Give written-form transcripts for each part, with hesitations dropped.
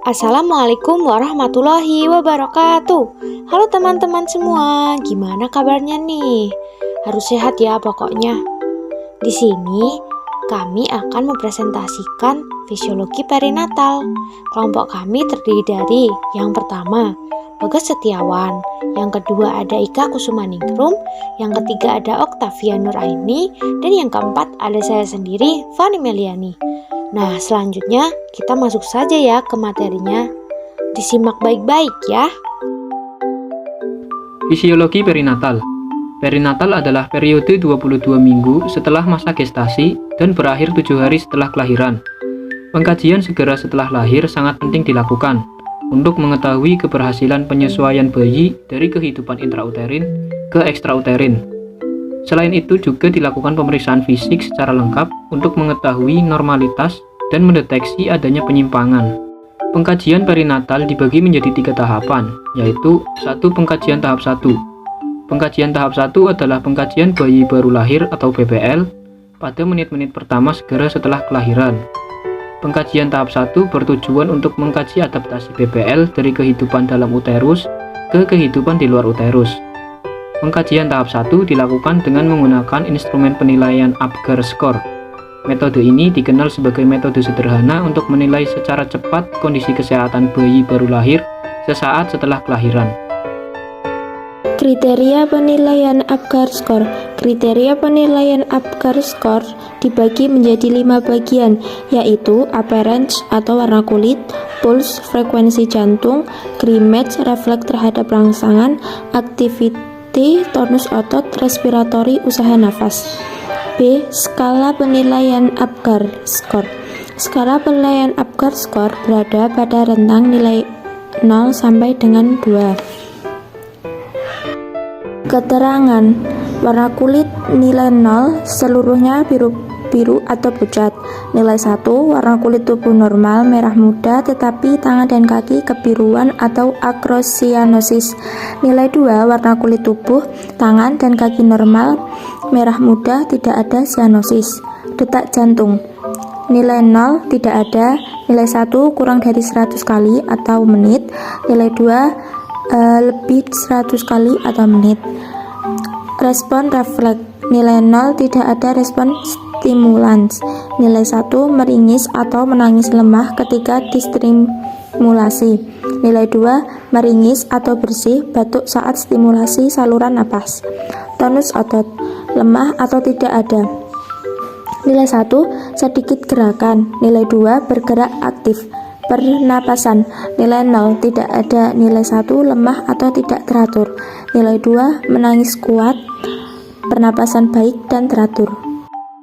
Assalamualaikum warahmatullahi wabarakatuh. Halo teman-teman semua, gimana kabarnya nih? Harus sehat ya pokoknya. Di sini kami akan mempresentasikan fisiologi perinatal. Kelompok kami terdiri dari yang pertama, Bagas Setiawan, yang kedua ada Ika Kusumaningrum, yang ketiga ada Oktavia Nuraini, dan yang keempat ada saya sendiri, Fani Meliani. Nah, selanjutnya kita masuk saja ya ke materinya. Disimak baik-baik ya. Fisiologi perinatal. Perinatal adalah periode 22 minggu setelah masa gestasi dan berakhir 7 hari setelah kelahiran. Pengkajian segera setelah lahir sangat penting dilakukan untuk mengetahui keberhasilan penyesuaian bayi dari kehidupan intrauterin ke ekstrauterin. Selain itu juga dilakukan pemeriksaan fisik secara lengkap untuk mengetahui normalitas dan mendeteksi adanya penyimpangan. Pengkajian perinatal dibagi menjadi 3 tahapan, yaitu 1. Pengkajian tahap 1. Pengkajian tahap 1 adalah pengkajian bayi baru lahir atau BBL pada menit-menit pertama segera setelah kelahiran. Pengkajian tahap 1 bertujuan untuk mengkaji adaptasi BBL dari kehidupan dalam uterus ke kehidupan di luar uterus. Pengkajian tahap 1 dilakukan dengan menggunakan instrumen penilaian Apgar Score. Metode ini dikenal sebagai metode sederhana untuk menilai secara cepat kondisi kesehatan bayi baru lahir sesaat setelah kelahiran. Kriteria penilaian Apgar Score. Kriteria penilaian Apgar Score dibagi menjadi 5 bagian, yaitu appearance atau warna kulit, pulse, frekuensi jantung, Grimatch, refleks terhadap rangsangan, activity, tonus otot, respiratory, usaha nafas. B. Skala penilaian Apgar Score. Skala penilaian Apgar Score berada pada rentang nilai 0 sampai dengan 2. Keterangan: warna kulit nilai 0, seluruhnya biru atau pucat. Nilai 1, warna kulit tubuh normal, merah muda, tetapi tangan dan kaki kebiruan atau acrocyaноsis. Nilai 2, warna kulit tubuh, tangan dan kaki normal, merah muda, tidak ada cyanosis. Detak jantung: nilai 0, tidak ada. Nilai 1, kurang dari 100 kali atau menit. Nilai 2, lebih 100 kali atau menit. Respon refleks: nilai 0, tidak ada respon stimulans. Nilai 1, meringis atau menangis lemah ketika distimulasi. Nilai 2, meringis atau bersih batuk saat stimulasi saluran napas. Tonus otot: lemah atau tidak ada. Nilai 1, sedikit gerakan. Nilai 2, bergerak aktif. Pernapasan: nilai 0, tidak ada. Nilai 1, lemah atau tidak teratur. Nilai 2, menangis kuat. Pernapasan baik dan teratur.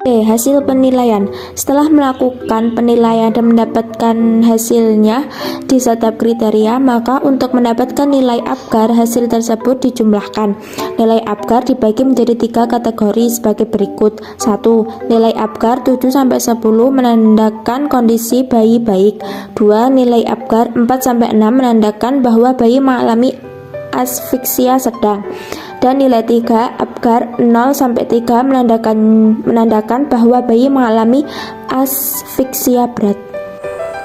Hasil penilaian. Setelah melakukan penilaian dan mendapatkan hasilnya di setiap kriteria, maka untuk mendapatkan nilai Apgar, hasil tersebut dijumlahkan. Nilai Apgar dibagi menjadi 3 kategori sebagai berikut. 1. Nilai Apgar 7-10 menandakan kondisi bayi baik. 2. Nilai Apgar 4-6 menandakan bahwa bayi mengalami asfiksia sedang. Dan nilai 3 Apgar 0-3 menandakan bahwa bayi mengalami asfiksia berat.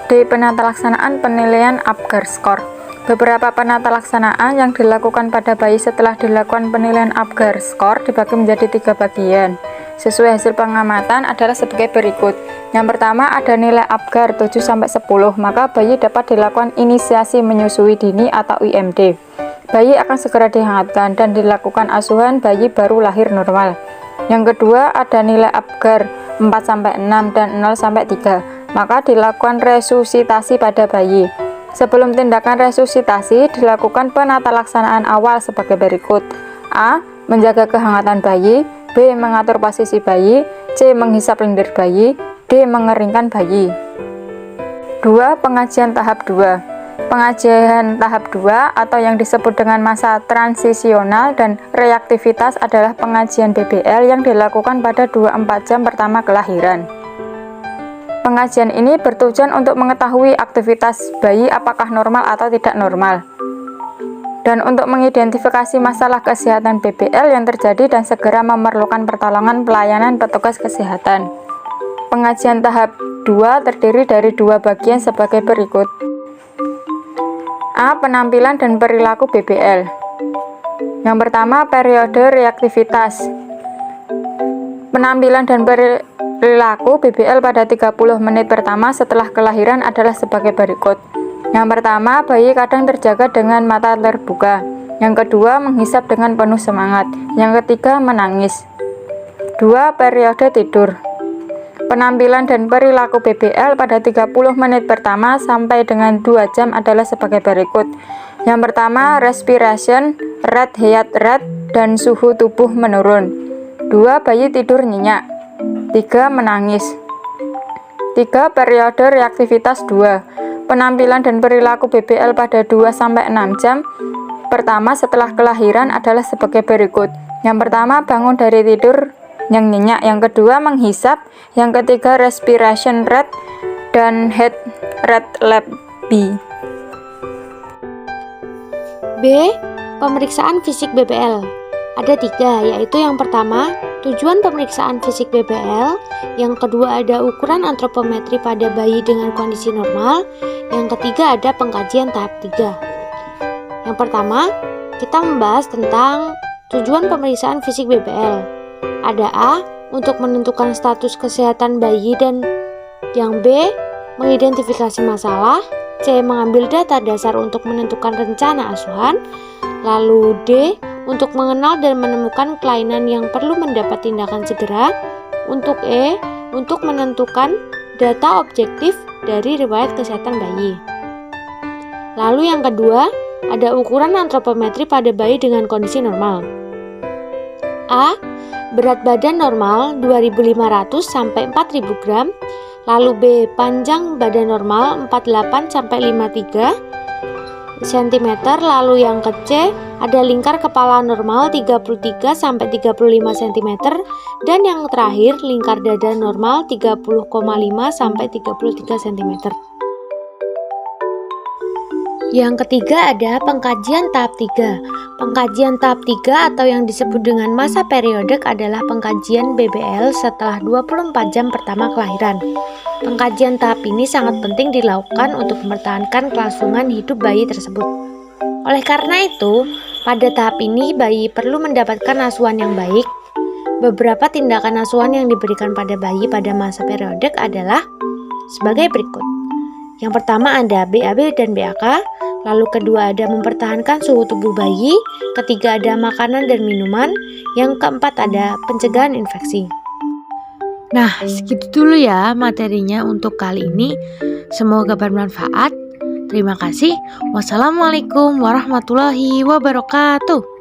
Di penata laksanaan penilaian Apgar Score. Beberapa penata laksanaan yang dilakukan pada bayi setelah dilakukan penilaian Apgar Score dibagi menjadi 3 bagian. Sesuai hasil pengamatan adalah sebagai berikut. Yang pertama ada nilai Apgar 7-10, maka bayi dapat dilakukan inisiasi menyusui dini atau IMD. Bayi akan segera dihangatkan dan dilakukan asuhan bayi baru lahir normal. Yang kedua ada nilai Apgar 4-6 dan 0-3, maka dilakukan resusitasi pada bayi. Sebelum tindakan resusitasi dilakukan penata laksanaan awal sebagai berikut. A. Menjaga kehangatan bayi. B. Mengatur posisi bayi. C. Menghisap lendir bayi. D. Mengeringkan bayi. 2. Pengajian tahap 2. Pengajian tahap 2 atau yang disebut dengan masa transisional dan reaktivitas adalah pengajian BBL yang dilakukan pada 24 jam pertama kelahiran. Pengajian ini bertujuan untuk mengetahui aktivitas bayi apakah normal atau tidak normal, dan untuk mengidentifikasi masalah kesehatan BBL yang terjadi dan segera memerlukan pertolongan pelayanan petugas kesehatan. Pengajian tahap 2 terdiri dari 2 bagian sebagai berikut. A. Penampilan dan perilaku BBL. Yang pertama, periode reaktivitas. Penampilan dan perilaku BBL pada 30 menit pertama setelah kelahiran adalah sebagai berikut. Yang pertama, bayi kadang terjaga dengan mata terbuka. Yang kedua, menghisap dengan penuh semangat. Yang ketiga, menangis. 2. Periode tidur. Penampilan dan perilaku BBL pada 30 menit pertama sampai dengan 2 jam adalah sebagai berikut. Yang pertama, respiration, heart rate, dan suhu tubuh menurun. 2. Bayi tidur nyenyak. 3. Menangis. 3. Periode reaktivitas 2. Penampilan dan perilaku BBL pada 2-6 jam pertama setelah kelahiran adalah sebagai berikut. Yang pertama, bangun dari tidur yang nyenyak. Yang kedua, menghisap. Yang ketiga, respiration rate dan heart rate lebih. B. Pemeriksaan fisik BBL. Ada 3, yaitu yang pertama, tujuan pemeriksaan fisik BBL. Yang kedua, ada ukuran antropometri pada bayi dengan kondisi normal. Yang ketiga, ada pengkajian tahap 3. Yang pertama, kita membahas tentang tujuan pemeriksaan fisik BBL. Ada A, untuk menentukan status kesehatan bayi, dan yang B, mengidentifikasi masalah. C, mengambil data dasar untuk menentukan rencana asuhan. Lalu D, untuk mengenal dan menemukan kelainan yang perlu mendapat tindakan segera. Untuk E, untuk menentukan data objektif dari riwayat kesehatan bayi. Lalu yang kedua, ada ukuran antropometri pada bayi dengan kondisi normal. A. Berat badan normal 2.500 sampai 4.000 gram. Lalu B. Panjang badan normal 48 sampai 53 cm. Lalu yang ke C, ada lingkar kepala normal 33 sampai 35 cm. Dan yang terakhir, lingkar dada normal 30,5 sampai 33 cm. Yang ketiga ada pengkajian tahap 3. Pengkajian tahap 3 atau yang disebut dengan masa periodek adalah pengkajian BBL setelah 24 jam pertama kelahiran. Pengkajian tahap ini sangat penting dilakukan untuk mempertahankan kelangsungan hidup bayi tersebut. Oleh karena itu, pada tahap ini bayi perlu mendapatkan asuhan yang baik. Beberapa tindakan asuhan yang diberikan pada bayi pada masa periodek adalah sebagai berikut. Yang pertama ada BAB dan BAK, lalu kedua ada mempertahankan suhu tubuh bayi, ketiga ada makanan dan minuman, yang keempat ada pencegahan infeksi. Nah, segitu dulu ya materinya untuk kali ini. Semoga bermanfaat. Terima kasih. Wassalamualaikum warahmatullahi wabarakatuh.